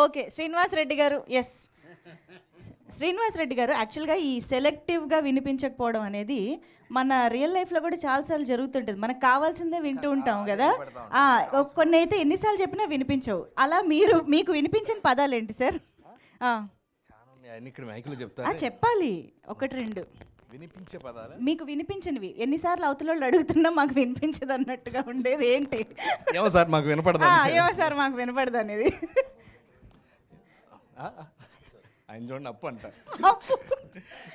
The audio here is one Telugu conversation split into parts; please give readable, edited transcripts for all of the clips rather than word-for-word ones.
ఓకే శ్రీనివాస్ రెడ్డి గారు ఎస్ శ్రీనివాస్ రెడ్డి గారు యాక్చువల్గా ఈ సెలెక్టివ్గా వినిపించకపోవడం అనేది మన రియల్ లైఫ్లో కూడా చాలాసార్లు జరుగుతుంటుంది. మనకు కావాల్సిందే వింటూ ఉంటాం కదా. కొన్ని అయితే ఎన్నిసార్లు చెప్పినా వినిపించవు. అలా మీకు వినిపించిన పదాలు ఏంటి సార్? చెప్పాలి ఒకటి రెండు వినిపించే పదాలు మీకు వినిపించినవి. ఎన్నిసార్లు అవతల వాళ్ళు అడుగుతున్నా మాకు వినిపించదు అన్నట్టుగా ఉండేది ఏంటి? ఏమో సార్ మాకు వినపడదు. ఏమో సార్ మాకు వినపడదు అనేది. ఆయన చూడండి అప్పు అంటారు.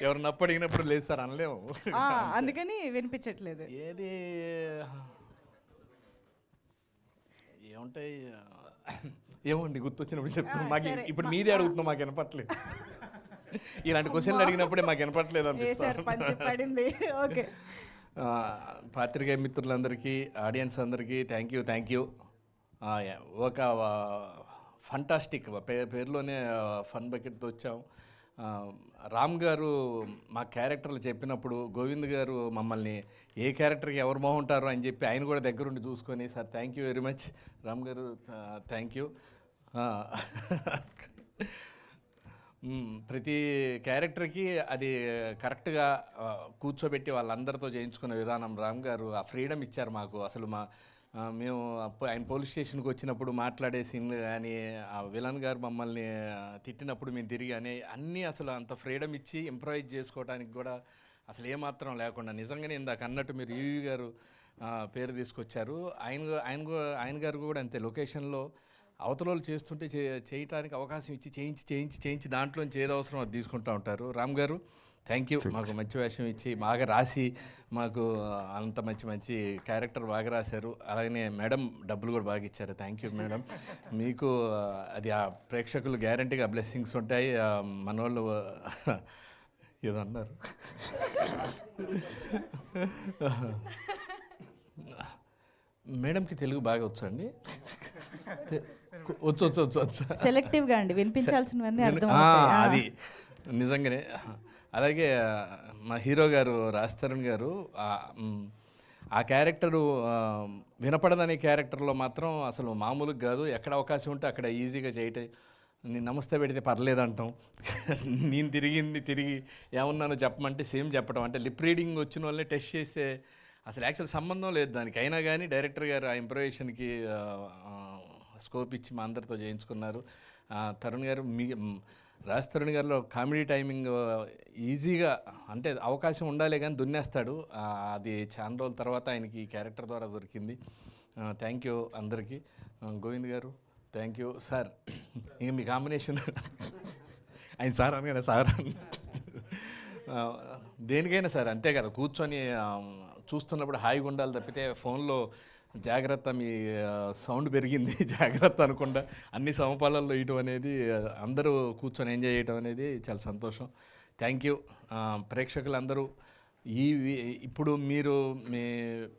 ఎవరు నప్పు అడిగినప్పుడు లేదు సార్ అనలేము, అందుకని వినిపించట్లేదు. ఏది ఏముంటాయి ఏమోండి గుర్తొచ్చినప్పుడు చెప్తాం. మాకు ఇప్పుడు మీదే అడుగుతున్నాం, మాకు వినపట్లేదు. ఇలాంటి క్వశ్చన్లు అడిగినప్పుడే మాకు వినపట్లేదు అనిపిస్తుంది. ఓకే పాత్రికేయ మిత్రులందరికీ, ఆడియన్స్ అందరికీ థ్యాంక్ యూ. ఒక ఫంటాస్టిక్ పేరులోనే ఫన్ బకెట్తో వచ్చాం. రామ్ గారు మా క్యారెక్టర్లు చెప్పినప్పుడు గోవింద్ గారు మమ్మల్ని ఏ క్యారెక్టర్కి ఎవరు బాగుంటారో అని చెప్పి ఆయన కూడా దగ్గరుండి చూసుకొని, sir thank you very much Ram గారు, థ్యాంక్ యూ. ప్రతి క్యారెక్టర్కి అది కరెక్ట్గా కూర్చోబెట్టి వాళ్ళందరితో చేయించుకునే విధానం రామ్ గారు ఆ ఫ్రీడమ్ ఇచ్చారు మాకు. అసలు మేము ఆయన పోలీస్ స్టేషన్కి వచ్చినప్పుడు మాట్లాడే సీన్లు కానీ, ఆ విలన్ గారు మమ్మల్ని తిట్టినప్పుడు మేము తిరిగి అన్నీ అసలు అంత ఫ్రీడమ్ ఇచ్చి ఇంప్రవైజ్ చేసుకోవడానికి కూడా అసలు ఏమాత్రం లేకుండా, నిజంగానే ఇందాక అన్నట్టు మీరు ఈవి గారు పేరు తీసుకొచ్చారు. ఆయన గారు కూడా అంతే, లొకేషన్లో అవతల చేస్తుంటే చేయటానికి అవకాశం ఇచ్చి చేయించి దాంట్లోంచి ఏదో అవసరం అది తీసుకుంటూ ఉంటారు. రామ్ గారు థ్యాంక్ యూ, మాకు మంచి వేషం ఇచ్చి బాగా రాసి మాకు అంత మంచి క్యారెక్టర్ బాగా రాశారు. అలాగనే మేడం డబ్బులు కూడా బాగా ఇచ్చారు. Thank you madam. మీకు అది ఆ ప్రేక్షకులు గ్యారంటీగా బ్లెస్సింగ్స్ ఉంటాయి. మనోళ్ళు ఏదో అన్నారు. మేడంకి తెలుగు బాగా వచ్చండి. వచ్చు సెలెక్టివ్గా అండి, వినిపించాల్సినవన్నీ అది నిజంగానే. అలాగే మా హీరో గారు రాజ్ తరుణ్ గారు ఆ క్యారెక్టరు వినపడదనే క్యారెక్టర్లో మాత్రం అసలు మామూలుగా కాదు. ఎక్కడ అవకాశం ఉంటే అక్కడ ఈజీగా చేయటం. నేను నమస్తే పెడితే పర్లేదంటాం, నేను తిరిగి ఏమన్నానో చెప్పమంటే సేమ్ చెప్పడం. అంటే లిప్ రీడింగ్ వచ్చిన వాళ్ళని టెస్ట్ చేస్తే అసలు యాక్చువల్ సంబంధం లేదు దానికి. అయినా కానీ డైరెక్టర్ గారు ఆ ఇంప్రవేషన్కి స్కోప్ ఇచ్చి మా అందరితో చేయించుకున్నారు. తరుణ్ గారు రాజ్ తరుణ్ గారిలో కామెడీ టైమింగ్ ఈజీగా, అంటే అవకాశం ఉండాలి కానీ దున్నేస్తాడు. అది చాలా రోజుల తర్వాత ఆయనకి ఈ క్యారెక్టర్ ద్వారా దొరికింది. థ్యాంక్ యూ అందరికీ. గోవింద్ గారు థ్యాంక్ యూ సార్. ఇంక మీ కాంబినేషన్ ఆయన సార్ అనగానే సార్ దేనికైనా సార్ అంతే కదా, కూర్చొని చూస్తున్నప్పుడు హాయిగా ఉండాలి తప్పితే ఫోన్లో జాగ్రత్త మీ సౌండ్ పెరిగింది జాగ్రత్త అనకుండా అన్ని సమపాలల్లో ఇయటం అనేది, అందరూ కూర్చొని ఎంజాయ్ చేయటం అనేది చాలా సంతోషం. Thank you. ప్రేక్షకులందరూ ఇప్పుడు మీరు మీ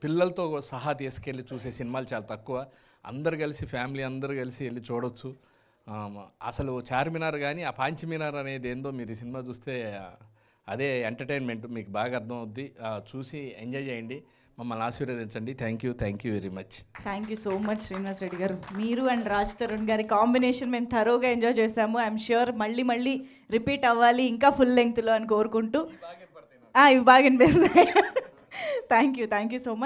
పిల్లలతో సహా తీసుకెళ్ళి చూసే సినిమాలు చాలా తక్కువ. అందరు కలిసి ఫ్యామిలీ అందరూ కలిసి వెళ్ళి చూడవచ్చు. అసలు చార్మినార్ కానీ ఆ పాంచమినార్ అనేది ఏందో మీరు ఈ సినిమా చూస్తే అదే ఎంటర్టైన్మెంట్, మీకు బాగా అర్థం అవుద్ది. చూసి ఎంజాయ్ చేయండి, మమ్మల్ని ఆశీర్వదించండి. Thank you very much. Thank you so much Srinivas Reddy గారు. మీరు అండ్ రాజ్ తరుణ్ గారి కాంబినేషన్ మేము థరోగా ఎంజాయ్ చేసాము. ఐఎమ్ ష్యూర్ మళ్ళీ రిపీట్ అవ్వాలి ఇంకా ఫుల్ లెంగ్త్లో అని కోరుకుంటూ. ఇవి బాగా అనిపిస్తున్నాయి. Thank you so much.